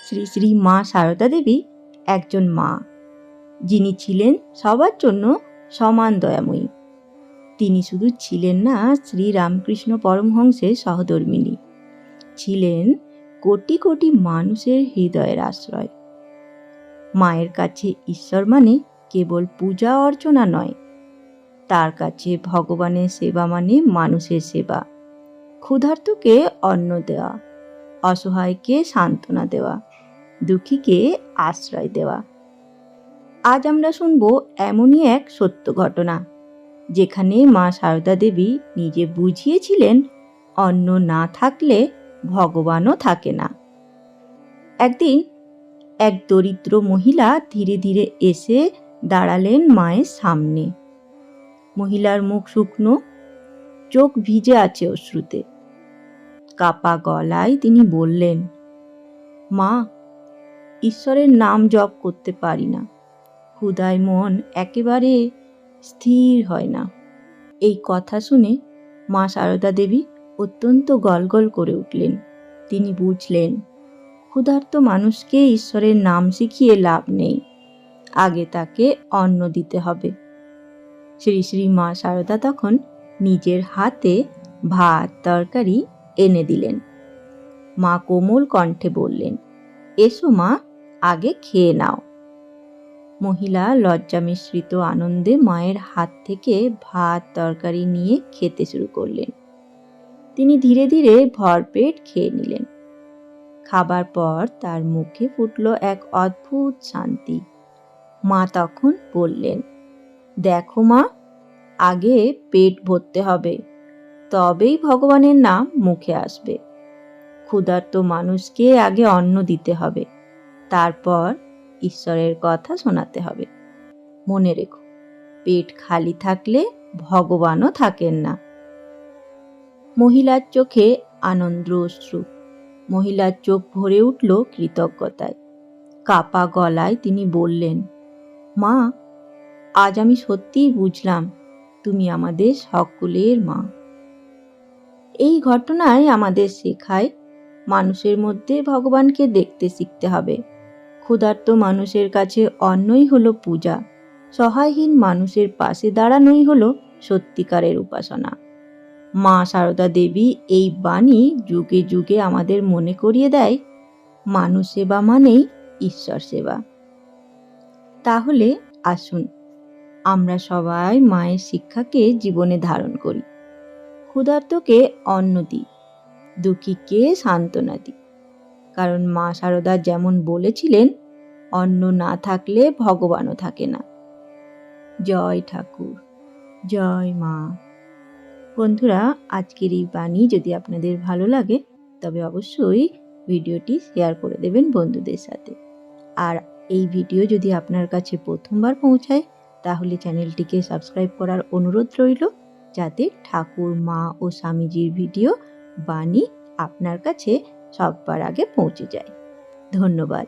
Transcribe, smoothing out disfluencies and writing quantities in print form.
শ্রী শ্রী মা সারদা দেবী একজন মা, যিনি ছিলেন সবার জন্য সমান দয়াময়ী। তিনি শুধু ছিলেন না শ্রী রামকৃষ্ণ পরমহংসের সহধর্মিণী, ছিলেন কোটি কোটি মানুষের হৃদয়ের আশ্রয়। মায়ের কাছে ঈশ্বর মানে কেবল পূজা অর্চনা নয়, তার কাছে ভগবানের সেবা মানে মানুষের সেবা। ক্ষুধার্তকে অন্ন দেওয়া, অসহায়কে সান্ত্বনা দেওয়া, দুঃখীকে আশ্রয় দেওয়া। আজ আমরা শুনব এমনই এক সত্য ঘটনা, যেখানে মা সারদা দেবী নিজে বুঝিয়েছিলেন অন্ন না থাকলে ভগবানও থাকে না। একদিন এক দরিদ্র মহিলা ধীরে ধীরে এসে দাঁড়ালেন মায়ের সামনে। মহিলার মুখ শুকনো, চোখ ভিজে আছে অশ্রুতে। কাপা গলায় তিনি বললেন, মা, ঈশ্বরের নাম জপ করতে পারি না, ক্ষুধায় মন একেবারে স্থির হয় না। এই কথা শুনে মা সারদা দেবী অত্যন্ত গলগল করে উঠলেন। তিনি বুঝলেন, ক্ষুধার্ত মানুষকে ঈশ্বরের নাম শিখিয়ে লাভ নেই, আগে তাকে অন্ন দিতে হবে। শ্রী শ্রী মা সারদা তখন নিজের হাতে ভাত তরকারি এনে দিলেন। মা কোমল কণ্ঠে বললেন, এসো মা, আগে খেয়ে নাও। মহিলা লজ্জা মিশ্রিত আনন্দে মায়ের হাত থেকে ভাত তরকারি নিয়ে খেতে শুরু করলেন। তিনি ধীরে ধীরে ভরপেট খেয়ে নিলেন। খাবার পর তার মুখে ফুটল এক অদ্ভুত শান্তি। মা তখন বললেন, দেখো মা, আগে পেট ভরতে হবে, তবেই ভগবানের নাম মুখে আসবে। ক্ষুধার্ত মানুষকে আগে অন্ন দিতে হবে, তারপর ঈশ্বরের কথা শোনাতে হবে। মনে রেখো, পেট খালি থাকলে ভগবানও থাকেন না। মহিলার চোখে আনন্দ অশ্রু, মহিলার চোখ ভরে উঠল কৃতজ্ঞতায়। কাপা গলায় তিনি বললেন, মা, আজ আমি সত্যিই বুঝলাম তুমি আমাদের সকলের মা। এই ঘটনায় আমাদের শেখায়, মানুষের মধ্যে ভগবানকে দেখতে শিখতে হবে। ক্ষুধার্ত মানুষের কাছে অন্নই হলো পূজা, সহায়হীন মানুষের পাশে দাঁড়ানোই হলো সত্যিকারের উপাসনা। মা সারদা দেবী এই বাণী যুগে যুগে আমাদের মনে করিয়ে দেয়, মানুষ সেবা মানেই ঈশ্বর সেবা। তাহলে আসুন আমরা সবাই মায়ের শিক্ষাকে জীবনে ধারণ করি। ক্ষুধার্তকে অন্ন দিই, দুঃখীকে সান্ত্বনা দিই, কারণ মা সারদা যেমন বলেছিলেন, অন্ন না থাকলে ভগবানও থাকে না। জয় ঠাকুর, জয় মা। বন্ধুরা, আজকের এই বাণী যদি আপনাদের ভালো লাগে তবে অবশ্যই ভিডিওটি শেয়ার করে দেবেন বন্ধুদের সাথে। আর এই ভিডিও যদি আপনার কাছে প্রথমবার পৌঁছায় তাহলে চ্যানেলটিকে সাবস্ক্রাইব করার অনুরোধ রইল, যাতে ঠাকুর, মা ও স্বামীজির ভিডিও বাণী আপনার কাছে সবার আগে পৌঁছে যায়। ধন্যবাদ।